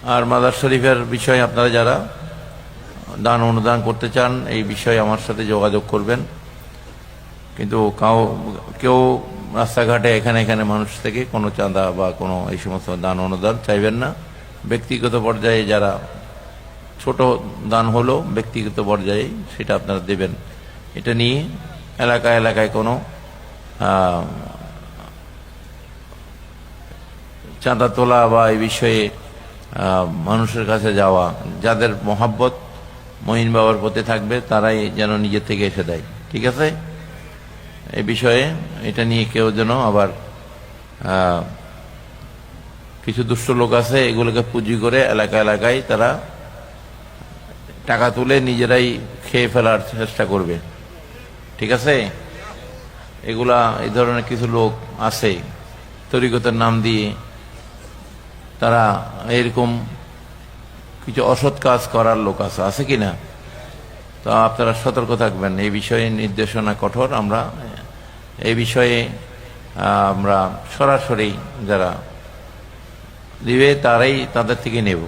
আর mother শরীফের বিষয়ে আপনারা যারা দান অনুদান করতে চান এই বিষয়ে আমার সাথে যোগাযোগ করবেন। কিন্তু কেউ রাস্তাঘাটে এখানে এখানে মানুষ থেকে কোনো চাঁদা বা কোনো এই সমস্ত দান অনুদান চাইবেন না। ব্যক্তিগত পর্যায়ে যারা ছোট দান হলো ব্যক্তিগত পর্যায়ে সেটা আপনারা দেবেন। এটা নিয়ে এলাকায় এলাকায় কোনো চাঁদা তোলা বা এই বিষয়ে মানুষের কাছে যাওয়া, যাদের মহাব্বত মহিন বাবার প্রতি থাকবে তারাই যেন নিজে থেকে এসে দেয়। ঠিক আছে? এই বিষয়ে এটা নিয়ে কেউ যেন আবার কিছু দুষ্ট লোক আছে এগুলোকে পুঁজি করে এলাকা এলাকায় তারা টাকা তুলে নিজেরাই খেয়ে ফেলার চেষ্টা করবে। ঠিক আছে? এগুলা এই ধরনের কিছু লোক আছে তরিকতের নাম দিয়ে তারা এরকম কিছু অসৎ কাজ করার লোক আছে কিনা? তো আপনারা সতর্ক থাকবেন। এই বিষয়ে নির্দেশনা কঠোর। আমরা এই বিষয়ে আমরা সরাসরি যারা দিবে তারাই তাদের থেকে নেব।